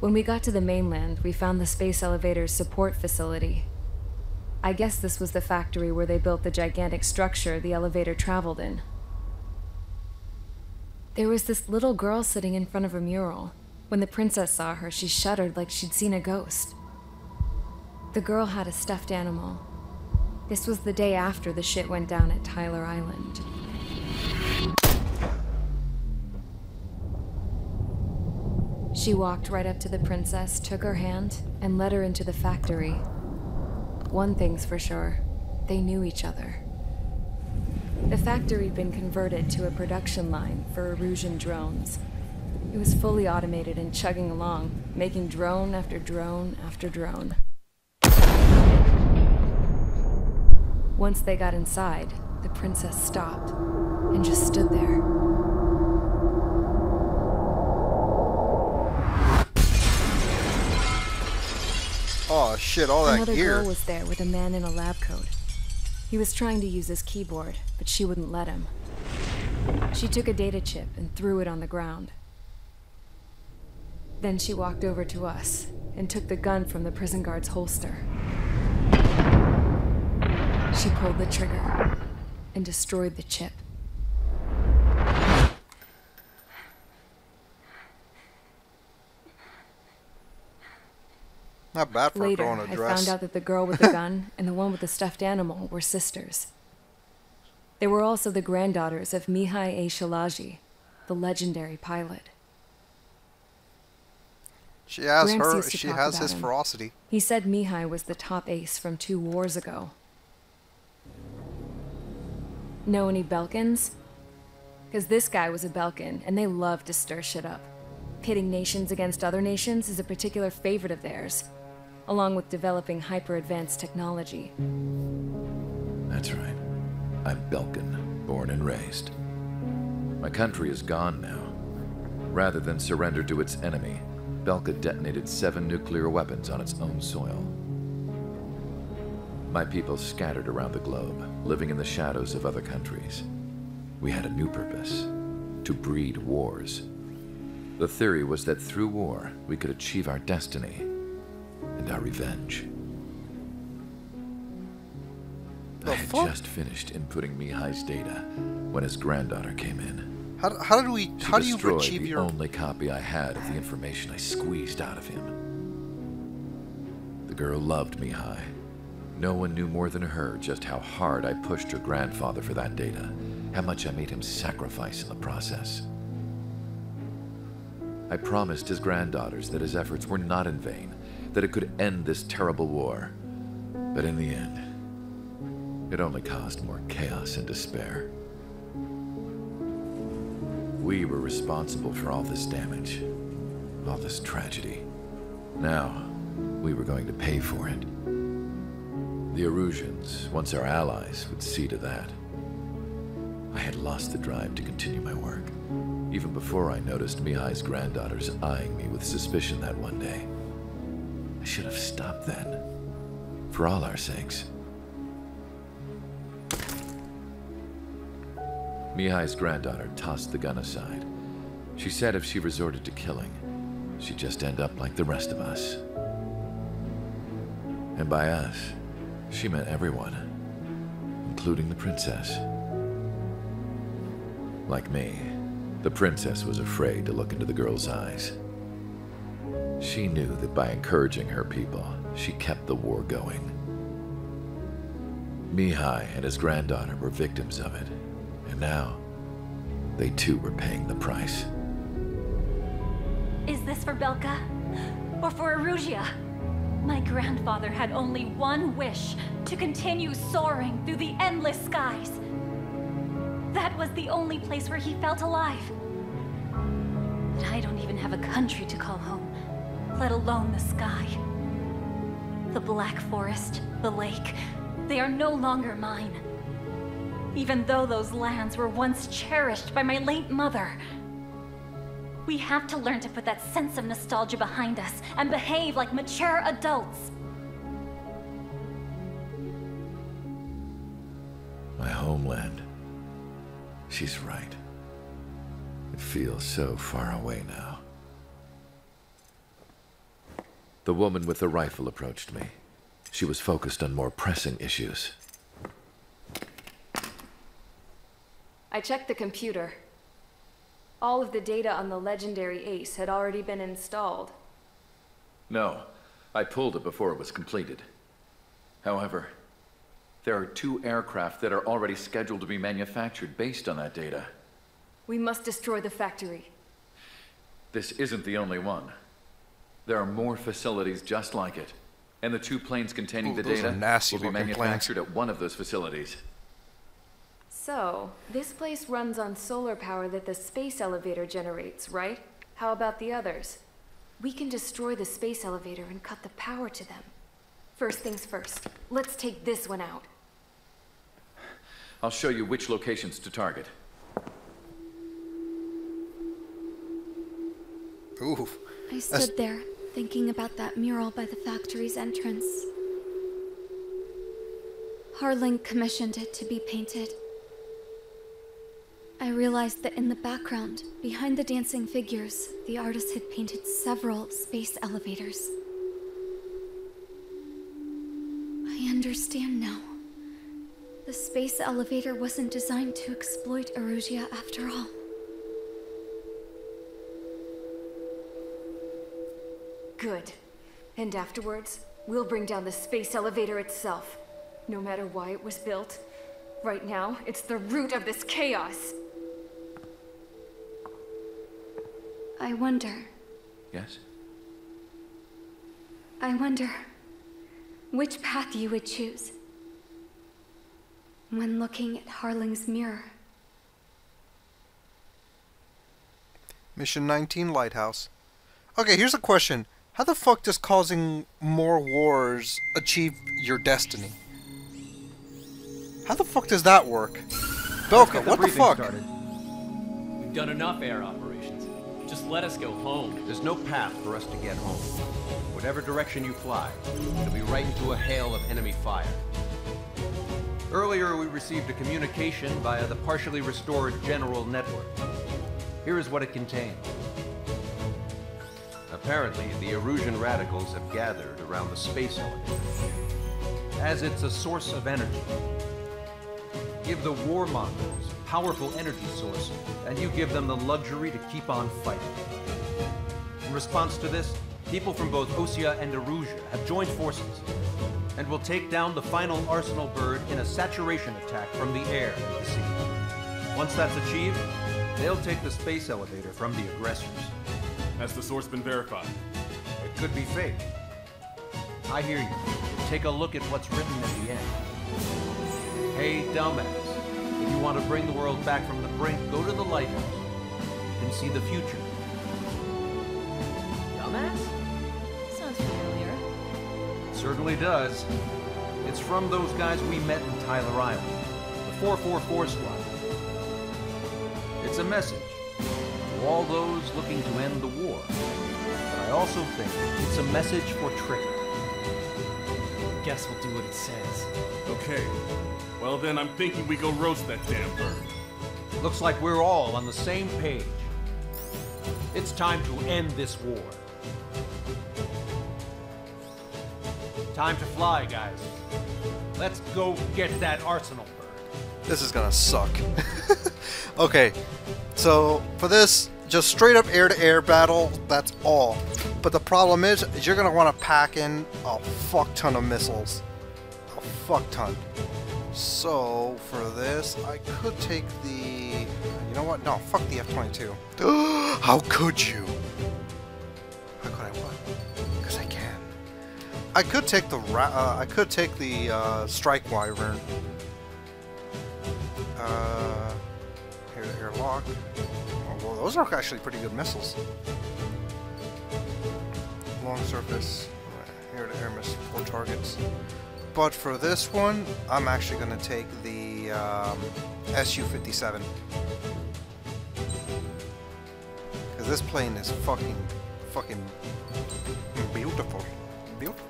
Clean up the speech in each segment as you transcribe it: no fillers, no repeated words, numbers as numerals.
When we got to the mainland, we found the space elevator's support facility. I guess this was the factory where they built the gigantic structure the elevator traveled in. There was this little girl sitting in front of a mural. When the princess saw her, she shuddered like she'd seen a ghost. The girl had a stuffed animal. This was the day after the shit went down at Tyler Island. She walked right up to the princess, took her hand, and led her into the factory. One thing's for sure, they knew each other. The factory'd been converted to a production line for Erusian drones. It was fully automated and chugging along, making drone after drone after drone. Once they got inside, the princess stopped and just stood there. Oh shit, all that Another gear. girl was there with a man in a lab coat. He was trying to use his keyboard, but she wouldn't let him. She took a data chip and threw it on the ground. Then she walked over to us and took the gun from the prison guard's holster. She pulled the trigger and destroyed the chip. Not bad for a Later, girl in a I dress. found out that the girl with the gun and the one with the stuffed animal were sisters. They were also the granddaughters of Mihai A. Shalaji, the legendary pilot. She has Gramps her. used to She talk has about his him. ferocity. He said Mihai was the top ace from 2 wars ago. Know any Belkans? Because this guy was a Belkan, and they love to stir shit up. Pitting nations against other nations is a particular favorite of theirs, along with developing hyper-advanced technology. That's right. I'm Belkan, born and raised. My country is gone now. Rather than surrender to its enemy, Belka detonated 7 nuclear weapons on its own soil. My people scattered around the globe, living in the shadows of other countries. We had a new purpose: to breed wars. The theory was that through war, we could achieve our destiny and our revenge. I had just finished inputting Mihai's data when his granddaughter came in. How do you destroyed achieve the your... only copy I had of the information I squeezed out of him. The girl loved Mihai. No one knew more than her just how hard I pushed her grandfather for that data, how much I made him sacrifice in the process. I promised his granddaughters that his efforts were not in vain, that it could end this terrible war. But in the end, it only caused more chaos and despair. We were responsible for all this damage, all this tragedy. Now, we were going to pay for it. The Erusians, once our allies, would see to that. I had lost the drive to continue my work, even before I noticed Mihai's granddaughters eyeing me with suspicion that one day. I should have stopped then, for all our sakes. Mihai's granddaughter tossed the gun aside. She said if she resorted to killing, she'd just end up like the rest of us. And by us, she meant everyone, including the princess. Like me, the princess was afraid to look into the girl's eyes. She knew that by encouraging her people, she kept the war going. Mihai and his granddaughter were victims of it, and now, they too were paying the price. Is this for Belka? Or for Erusia? My grandfather had only one wish: to continue soaring through the endless skies. That was the only place where he felt alive. But I don't even have a country to call home, let alone the sky. The Black Forest, the lake, they are no longer mine. Even though those lands were once cherished by my late mother. We have to learn to put that sense of nostalgia behind us and behave like mature adults. My homeland. She's right. It feels so far away now. The woman with the rifle approached me. She was focused on more pressing issues. I checked the computer. All of the data on the legendary Ace had already been installed. No, I pulled it before it was completed. However, there are 2 aircraft that are already scheduled to be manufactured based on that data. We must destroy the factory. This isn't the only one. There are more facilities just like it, and the 2 planes containing the data will be manufactured at one of those facilities. So, this place runs on solar power that the space elevator generates, right? How about the others? We can destroy the space elevator and cut the power to them. First things first, let's take this one out. I'll show you which locations to target. Ooh. I stood there, thinking about that mural by the factory's entrance. Harling commissioned it to be painted. I realized that in the background, behind the dancing figures, the artist had painted several space elevators. I understand now. The space elevator wasn't designed to exploit Erusia after all. Good. And afterwards, we'll bring down the space elevator itself. No matter why it was built. Right now, it's the root of this chaos. I wonder. Yes? I wonder which path you would choose when looking at Harling's mirror. Mission 19, Lighthouse. Okay, here's a question. How the fuck does causing more wars achieve your destiny? How the fuck does that work? Belka, what the fuck? Started. We've done enough air operations. Just let us go home. There's no path for us to get home. Whatever direction you fly, it'll be right into a hail of enemy fire. Earlier, we received a communication via the partially restored general network. Here is what it contained. Apparently, the Erusian radicals have gathered around the space elevator, as it's a source of energy. Give the warmongers a powerful energy source, and you give them the luxury to keep on fighting. In response to this, people from both Osea and Erusia have joined forces, and will take down the final Arsenal bird in a saturation attack from the air and the sea. Once that's achieved, they'll take the space elevator from the aggressors. Has the source been verified? It could be fake. I hear you. Take a look at what's written at the end. Hey, dumbass. If you want to bring the world back from the brink, go to the Lighthouse. You can see the future. Dumbass? Sounds familiar. It certainly does. It's from those guys we met in Tyler Island. The 444 Squad. It's a message to all those looking to end the war. But I also think it's a message for Tricker. Guess we'll do what it says. Okay. Well then, I'm thinking we go roast that damn bird. Looks like we're all on the same page. It's time to end this war. Time to fly, guys. Let's go get that Arsenal bird. This is gonna suck. Okay, so for this, just straight up air-to-air battle, that's all. But the problem is you're gonna want to pack in a fuck ton of missiles. A fuck ton. So, for this, I could take the... You know what? No, fuck the F-22. How could you? How could I what? Because I can. I could take the Strike Wyvern. Air-to-air lock. Oh, well, those are actually pretty good missiles. Long surface. Air-to-air missile, 4 targets. But for this one, I'm actually going to take the Su-57. Because this plane is fucking beautiful. Beautiful.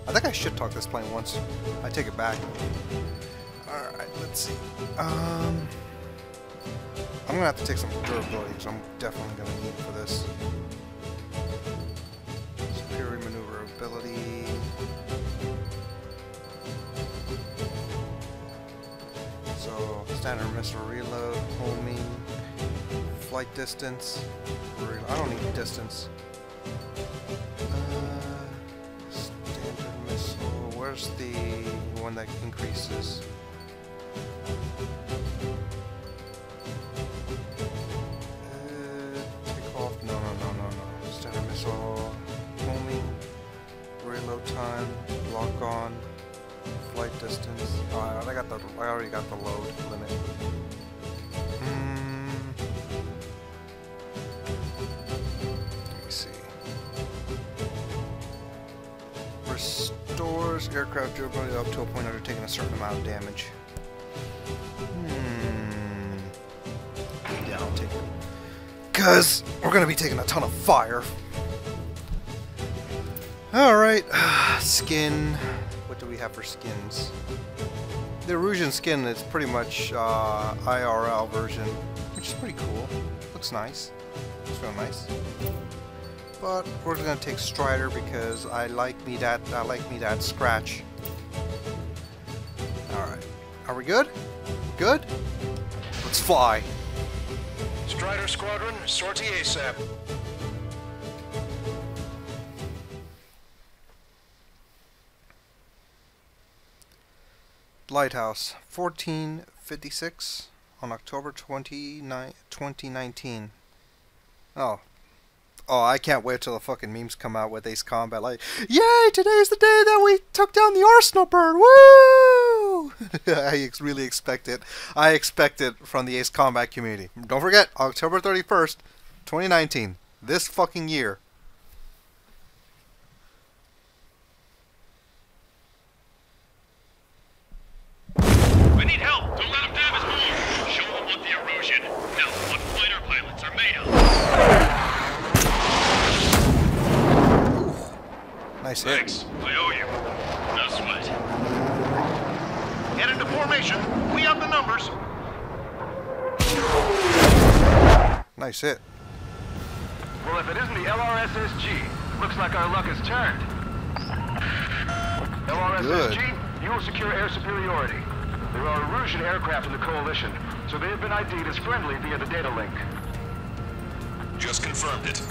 I think I should talk this plane once. I take it back. Alright, let's see. I'm going to have to take some durability, which I'm definitely going to need for this. Superior maneuver. missile reload, homing, flight distance. I don't need distance. Standard missile. Where's the one that increases? Take off. No. Standard missile, homing, reload time, lock on. Flight distance. Oh, I already got the load limit. Let me see. Restores aircraft durability up to a point after taking a certain amount of damage. Yeah, I'll take it. Cause we're gonna be taking a ton of fire. Alright. Skin. What do we have for skins? The Erusian skin is pretty much IRL version, which is pretty cool. Looks nice. Looks real nice. But we're gonna take Strider because I like me that scratch. Alright. Are we good? Good? Let's fly. Strider Squadron, sortie ASAP. Lighthouse, 1456 on October 29, 2019. Oh, I can't wait till the fucking memes come out with Ace Combat like, yay, today's the day that we took down the Arsenal bird, woo! I really expect it. I expect it from the Ace Combat community. Don't forget, October 31st, 2019, this fucking year. I need help! Don't let him damage more! Show them what the Erusian, no, what fighter pilots are made of! Nice hit. Thanks, I owe you. No sweat. Get into formation. We have the numbers. Nice hit. Well, if it isn't the LRSSG, looks like our luck has turned. LRSSG, you will secure air superiority. There are Erusian aircraft in the Coalition, so they have been ID'd as friendly via the data link. Just confirmed it.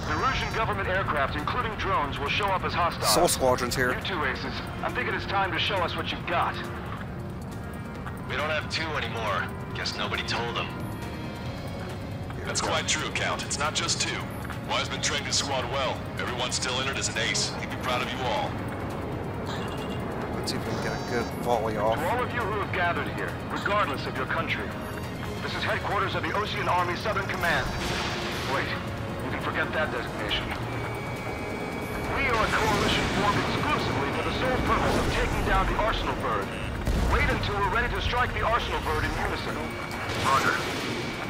The Erusian government aircraft, including drones, will show up as hostile. Soul Squadron's here. You two aces, I'm thinking it's time to show us what you've got. We don't have two anymore. Guess nobody told them. That's quite true, Count. It's not just two. Wiseman trained his squad well. Everyone's still in it as an ace. He'd be proud of you all. Let's see if we can get a good volley off. To all of you who have gathered here, regardless of your country, this is headquarters of the Ocean Army Southern Command. Wait, you can forget that designation. We are a coalition formed exclusively for the sole purpose of taking down the Arsenal bird. Wait until we're ready to strike the Arsenal bird in unison. Roger.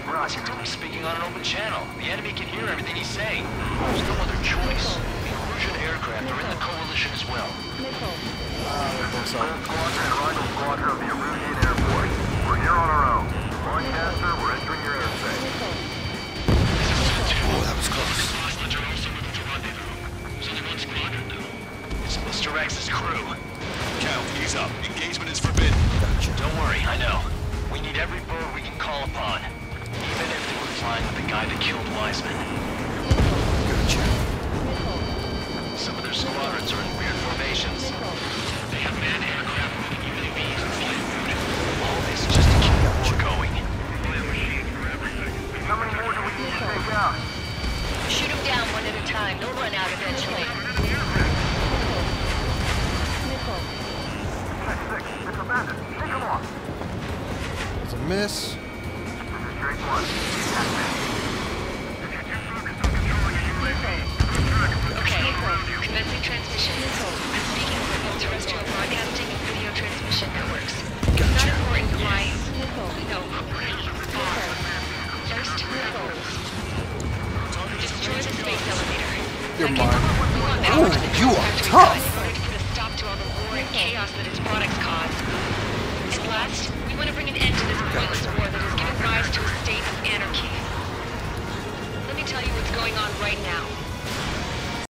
Ross, you're doing speaking on an open channel. The enemy can hear everything he's saying. There's no other choice. The Erusian aircraft are in the coalition as well. Squadron and Rifle Squadron of the Erusian Air Force. We're here on our own. Broadcaster, we're entering your airspace. Oh, that was close. It's Mr. X's crew. Count, ease up. Engagement is forbidden. Gotcha. Don't worry, I know. We need every bird we can call upon. Even if they were flying with the guy that killed Wiseman. Gotcha. Some of their squadrons are in weird formations. They have manned aircraft moving UAVs and flight food. All this just to keep the war going. How many more do we need to take out? Shoot them down one at a time. They'll run out eventually. It's a bandit. Take them off. It's a miss. Straight one. Okay, commencing transmission. I'm speaking over both terrestrial broadcasting and video transmission networks. It's not important why. No. First, destroy the space elevator. You're mine. Oh, you are tough. To put a stop to all the war and chaos that its products cause. And last, we want to bring an end to this pointless war that has given rise to a state of anarchy. Let me tell you what's going on right now.